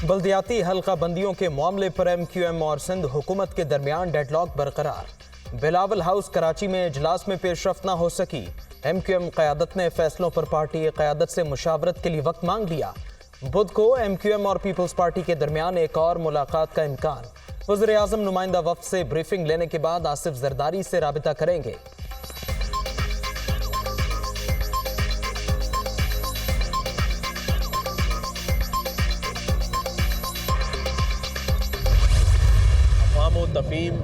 बल्दियाती हल्का बंदियों के मामले पर MQM और सिंध हुकूमत के दरमियान डेडलॉक बरकरार। बिलावल हाउस कराची में इजलास में पेशरफ्त न हो सकी। MQM क़यादत ने फैसलों पर पार्टी क़यादत से मुशावरत के लिए वक्त मांग लिया। बुध को MQM और पीपल्स पार्टी के दरमियान एक और मुलाकात का इम्कान। वज़ीर आज़म नुमाइंदा वफ़द से ब्रीफिंग लेने के बाद आसिफ जरदारी से राबिता करेंगे। तफहीम,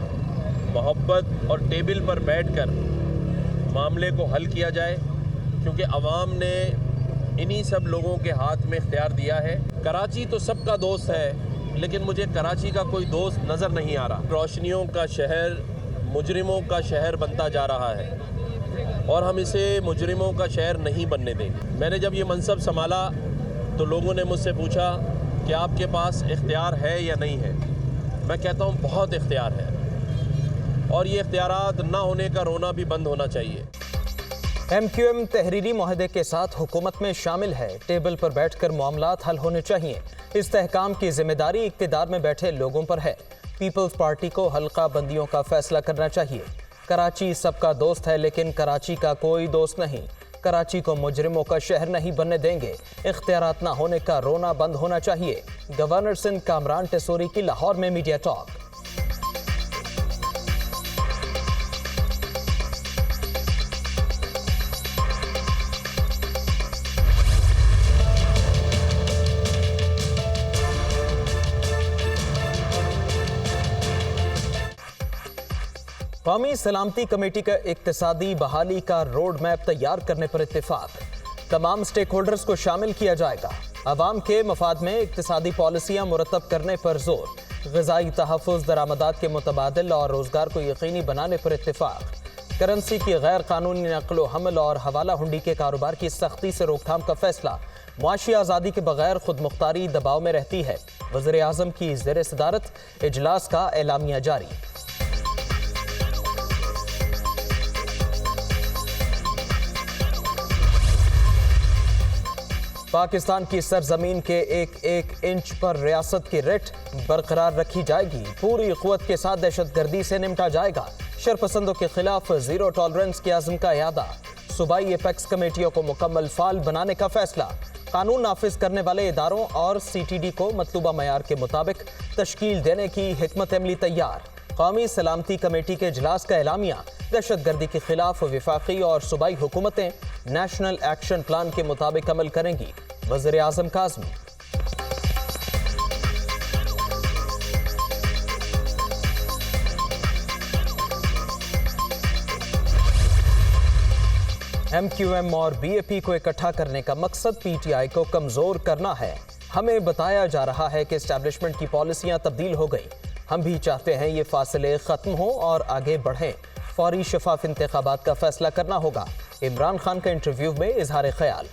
मोहब्बत और टेबल पर बैठकर मामले को हल किया जाए, क्योंकि अवाम ने इन्हीं सब लोगों के हाथ में इख्तियार दिया है। कराची तो सबका दोस्त है, लेकिन मुझे कराची का कोई दोस्त नज़र नहीं आ रहा। रोशनियों का शहर मुजरिमों का शहर बनता जा रहा है और हम इसे मुजरिमों का शहर नहीं बनने देंगे। मैंने जब ये मनसब संभाला तो लोगों ने मुझसे पूछा कि आपके पास इख्तियार है या नहीं है। मैं कहता हूँ बहुत इख्तियार है और ये इख्तियारात ना होने का रोना भी बंद होना चाहिए। MQM तहरीरी मुआहदे के साथ हुकूमत में शामिल है। टेबल पर बैठकर मामलात हल होने चाहिए। इस्तेहकाम की जिम्मेदारी इक़्तिदार में बैठे लोगों पर है। पीपल्स पार्टी को हल्का बंदियों का फैसला करना चाहिए। कराची सबका दोस्त है, लेकिन कराची का कोई दोस्त नहीं। कराची को मुजरिमों का शहर नहीं बनने देंगे। इख्तियारात ना होने का रोना बंद होना चाहिए। गवर्नर सिंध कामरान टेसोरी की लाहौर में मीडिया टॉक। कौमी सलामती कमेटी का इक्तिसादी बहाली का रोड मैप तैयार करने पर इत्तेफाक। तमाम स्टेक होल्डर्स को शामिल किया जाएगा। अवाम के मफाद में इक्तिसादी पॉलिसियाँ मुरतब करने पर जोर। ग़िज़ाई तहफ़्फ़ुज़, दरामदात के मुतबादिल और रोज़गार को यकीनी बनाने पर इत्तेफाक। करेंसी की गैर कानूनी नक़्ल व हमल और हवाला हुंडी के कारोबार की सख्ती से रोकथाम का फैसला। मुआशी आज़ादी के बगैर खुद मुख्तारी दबाव में रहती है। वज़ीर आज़म की ज़ेर सदारत इजलास का एलामिया जारी। पाकिस्तान की सरजमीन के एक एक इंच पर रियासत की रेट बरकरार रखी जाएगी। पूरी क़ुव्वत के साथ दहशतगर्दी से निपटा जाएगा। शरपसंदों के खिलाफ जीरो टॉलरेंस के अज़्म का यादा। सूबाई एपेक्स कमेटियों को मुकम्मल फाल बनाने का फैसला। कानून नाफिज करने वाले इदारों और CTD को मतलूबा मयार के मुताबिक तश्कील देने की हिकमत अमली तैयार। कौमी सलामती कमेटी के इजलास का एलामिया। दहशतगर्दी के खिलाफ वफाकी और सूबाई हुकूमतें नेशनल एक्शन प्लान के मुताबिक अमल करेंगी। वज़ीर आज़म का अज़्म। MQM और BAP को इकट्ठा करने का मकसद PTI को कमजोर करना है। हमें बताया जा रहा है कि एस्टैब्लिशमेंट की पॉलिसियां तब्दील हो गई। हम भी चाहते हैं ये फासले खत्म हो और आगे बढ़ें। फौरी शफाफ इंतखाबात का फैसला करना होगा। इमरान खान का इंटरव्यू में इजहार ख्याल।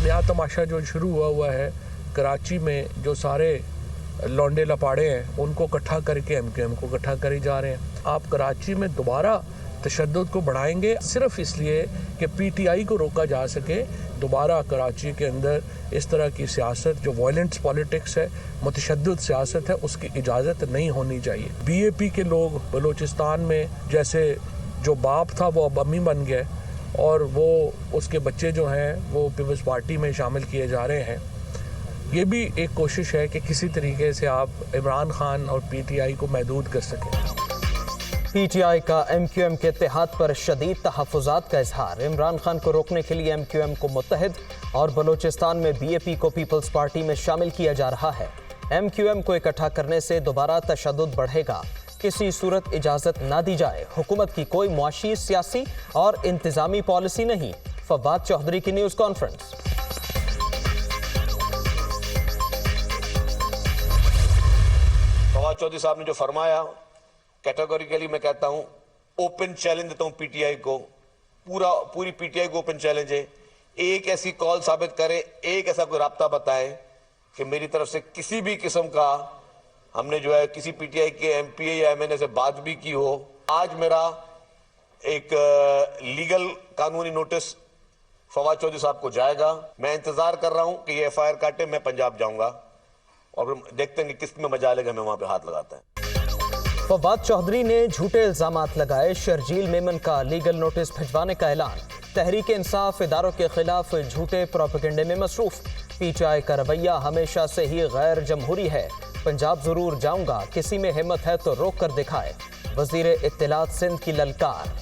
नया तमाशा जो शुरू हुआ है कराची में, जो सारे लौंडे लपाड़े हैं उनको इकट्ठा करके MQM को इकट्ठा करे जा रहे हैं। आप कराची में दोबारा तशद्दुद को बढ़ाएंगे सिर्फ इसलिए कि PTI को रोका जा सके। दोबारा कराची के अंदर इस तरह की सियासत जो वायलेंस पॉलिटिक्स है, मुतशद्दिद सियासत है, उसकी इजाज़त नहीं होनी चाहिए। BAP के लोग बलूचिस्तान में जैसे जो बाप था वो अब अम्मी बन गए और वो उसके बच्चे जो हैं वो पीपल्स पार्टी में शामिल किए जा रहे हैं। ये भी एक कोशिश है कि किसी तरीके से आप इमरान खान और PTI को महदूद कर सकें। PTI का MQM के इत्तेहाद पर शदीद तहफ़्फ़ुज़ात का इजहार। इमरान खान को रोकने के लिए MQM को मुत्तहिद और बलूचिस्तान में BAP को पीपल्स पार्टी में शामिल किया जा रहा है। MQM को इकट्ठा करने से दोबारा तशद्दुद बढ़ेगा। किसी सूरत इजाज़त ना दी जाए। हुकूमत की कोई मुआशी, सियासी और इंतज़ामी पॉलिसी नहीं। फवाद चौधरी की न्यूज़ कॉन्फ्रेंस। फवाद चौधरी साहब ने जो फरमाया, कैटेगोरिकली मैं कहता हूं, ओपन चैलेंज देता हूं PTI को। पूरी PTI को ओपन चैलेंज है। एक ऐसी कॉल साबित करे, एक ऐसा कोई राब्ता बताए कि मेरी तरफ से किसी भी किस्म का हमने जो है किसी PTI के MPA या MNA से बात भी की हो। आज मेरा एक लीगल कानूनी नोटिस फवाद चौधरी साहब को जाएगा। मैं इंतजार कर रहा हूं कि ये FIR काटे, मैं पंजाब जाऊंगा और देखते हैं कि किस में मजा लेगा, मैं वहां पे हाथ लगाता है। फवाद चौधरी ने झूठे इल्जामात लगाए, शर्जील मेमन का लीगल नोटिस भिजवाने का ऐलान। तहरीक इंसाफ इदारों के खिलाफ झूठे प्रोपेगेंडे में मसरूफ। PTI का रवैया हमेशा से ही गैर जमहूरी है। पंजाब जरूर जाऊंगा, किसी में हिम्मत है तो रोक कर दिखाए। वजीर इत्तलात सिंध की ललकार।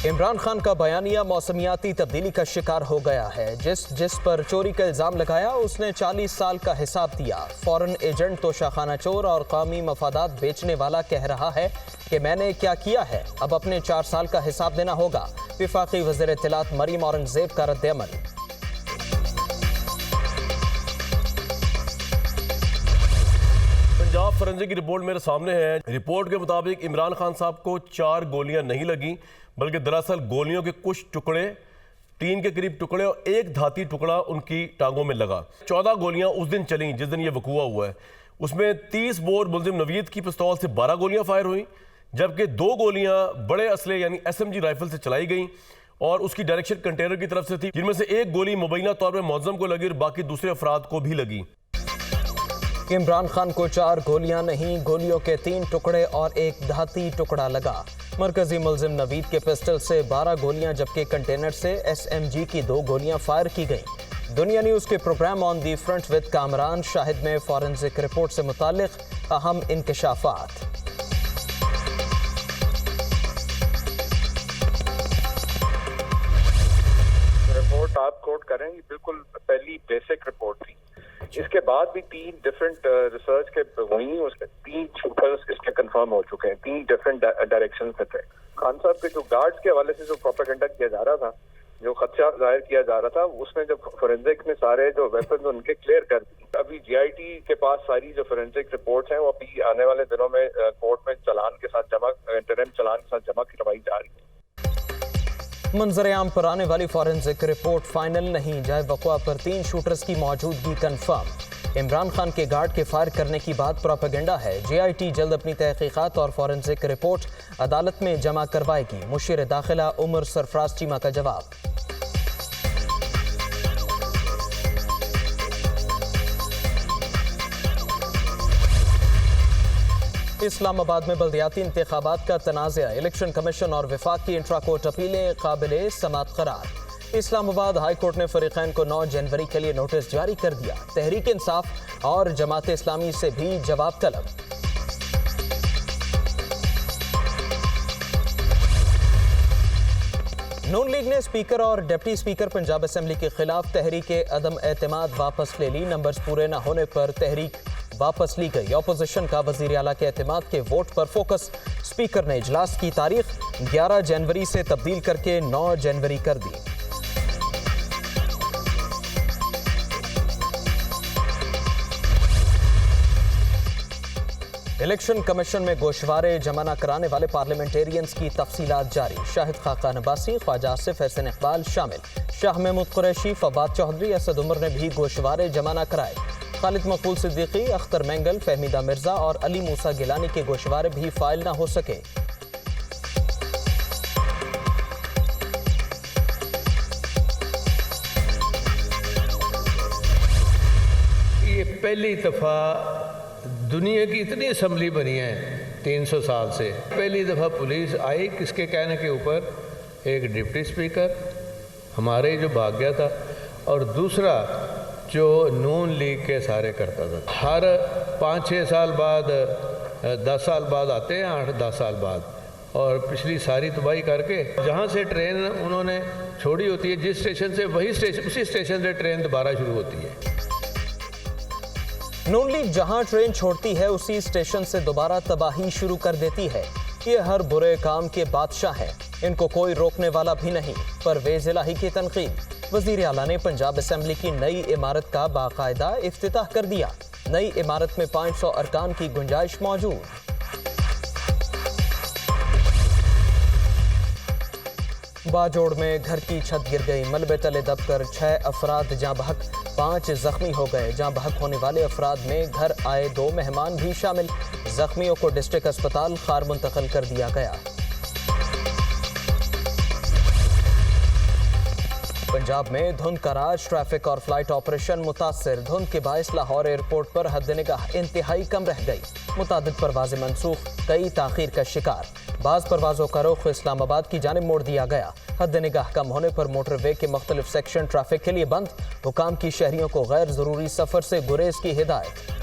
इमरान खान का बयानिया मौसमियाती तब्दीली का शिकार हो गया है। जिस पर चोरी का इल्जाम लगाया उसने 40 साल का हिसाब दिया। फॉरेन एजेंट तो शाखाना चोर और कौमी मफादात बेचने वाला कह रहा है कि मैंने क्या किया है, अब अपने 4 साल का हिसाब देना होगा। वफाकी वज़ीर इत्तलात मरीम औरंगजेब का रद्द-ए-अमल। पंजाब फोरेंसिक की रिपोर्ट मेरे सामने है। रिपोर्ट के मुताबिक इमरान खान साहब को 4 गोलियां नहीं लगी, बल्कि दरअसल गोलियों के कुछ टुकड़े, 3 के करीब टुकड़े और एक धाती टुकड़ा उनकी टांगों में लगा। 14 गोलियां उस दिन चली जिस दिन ये वकूआ हुआ है। उसमें 30 बोर मुलजिम नवीद की पिस्तौल से 12 गोलियां फायर हुई, जबकि 2 गोलियां बड़े असले यानी SMG राइफल से चलाई गई और उसकी डायरेक्शन कंटेनर की तरफ से थी, जिनमें से एक गोली मुबैना तौर पर मौज़म को लगी और बाकी दूसरे अफराद को भी लगी। इमरान खान को 4 गोलियां नहीं, गोलियों के 3 टुकड़े और एक धाती टुकड़ा लगा। मरकजी मुलजिम नवीद के पिस्टल से 12 गोलियां, जबकि कंटेनर से SMG की 2 गोलियां फायर की गईं। दुनिया न्यूज़ के programme on the front with Kamran Shahid में फॉरेंसिक रिपोर्ट से मुतालिक अहम इंकशाफात। रिपोर्ट आप कोट करें, बिल्कुल पहली बेसिक रिपोर्ट थी। इसके बाद भी 3 डिफरेंट रिसर्च के हुई, उसके 3 शूटर्स इसके कंफर्म हो चुके हैं, 3 डिफरेंट डायरेक्शन से थे। खान साहब के जो गार्ड्स के हवाले से जो प्रोपेगेंडा किया जा रहा था, जो खदशा जाहिर किया जा रहा था, उसमें जब फोरेंसिक ने सारे जो वेपन्स उनके क्लियर कर दिए। अभी GIT के पास सारी जो फोरेंसिक रिपोर्ट्स हैं वो अभी आने वाले दिनों में कोर्ट में चालान के साथ जमा, इंटरिम चालान के साथ जमा करवाई जा रही है। मंजर आम पर आने वाली फॉरेंसिक रिपोर्ट फाइनल नहीं, जाए वक़वा पर 3 शूटर्स की मौजूदगी कंफर्म। इमरान खान के गार्ड के फायर करने की बात प्रोपेगेंडा है। GIT जल्द अपनी तहकीकात और फॉरेंसिक रिपोर्ट अदालत में जमा करवाएगी। मुशीर दाखिला उमर सरफराज चीमा का जवाब। इस्लामाबाद में बल्दियाती इंतखाबात का तनाज़ा, इलेक्शन कमीशन और वफाक की इंट्रा कोर्ट अपीलें काबिले समात करार। इस्लामाबाद हाई कोर्ट ने फरीकैन को 9 जनवरी के लिए नोटिस जारी कर दिया। तहरीक इंसाफ और जमात इस्लामी से भी जवाब तलब। नून लीग ने स्पीकर और डिप्टी स्पीकर पंजाब असेंबली के खिलाफ तहरीक अदम एतमाद वापस ले ली। नंबर्स पूरे न होने पर तहरीक वापस ली गई। अपोजिशन का वजीर आला के एतमाद के वोट पर फोकस। स्पीकर ने इजलास की तारीख 11 जनवरी से तब्दील करके 9 जनवरी कर दी। इलेक्शन कमीशन में गोशवारे जमा न कराने वाले पार्लियामेंटेरियंस की तफसीलात जारी। शाहिद खाका नबासी, ख्वाजा आसिफ, हसन इकबाल शामिल। शाह महमूद कुरैशी, फवाद चौधरी, असद उमर ने भी गोशवारे जमा न कराए। खालिद मकबूल सिद्दीकी, अख्तर मेंगल, फहमीदा मिर्जा और अली मूसा गिलानी के गोशवारे भी फाइल न हो सके। ये पहली दफ़ा दुनिया की इतनी असम्बली बनी है 300 साल से, पहली दफ़ा पुलिस आई किसके कहने के ऊपर, एक डिप्टी स्पीकर हमारे जो भाग गया था और दूसरा जो नून लीग के सारे करता था। हर 5-6 साल बाद 10 साल बाद आते हैं, 8-10 साल बाद, और पिछली सारी तबाही करके जहाँ से ट्रेन उन्होंने छोड़ी होती है जिस स्टेशन से, वही स्टेशन, उसी स्टेशन से ट्रेन दोबारा शुरू होती है। नून लीग जहां ट्रेन छोड़ती है उसी स्टेशन से दोबारा तबाही शुरू कर देती है। ये हर बुरे काम के बादशाह हैं, इनको कोई रोकने वाला भी नहीं। परवेज इलाही की तनकीद। वजीर आला ने पंजाब असेंबली की नई इमारत का बाकायदा इफ्तिताह कर दिया। नई इमारत में 500 अरकान की गुंजाइश मौजूद। बाजोड़ में घर की छत गिर गई, मलबे तले दबकर 6 अफराद जाँ बहक, 5 जख्मी हो गए। जाँ बहक होने वाले अफराद में घर आए 2 मेहमान भी शामिल। जख्मियों को डिस्ट्रिक्ट अस्पताल खार मुंतकिल कर दिया गया। पंजाब में धुंध का राज, ट्रैफिक और फ्लाइट ऑपरेशन मुतासिर। धुंध के बायस लाहौर एयरपोर्ट पर हद निगाह इंतहाई कम रह गई। मुतादिद परवाजें मनसूख, कई ताखीर का शिकार। बाज़ परवाजों का रुख इस्लामाबाद की जानिब मोड़ दिया गया। हद निगाह कम होने पर मोटरवे के मुख्तलिफ सेक्शन ट्रैफिक के लिए बंद। हुकाम की शहरियों को गैर ज़रूरी सफ़र से गुरेज की हिदायत।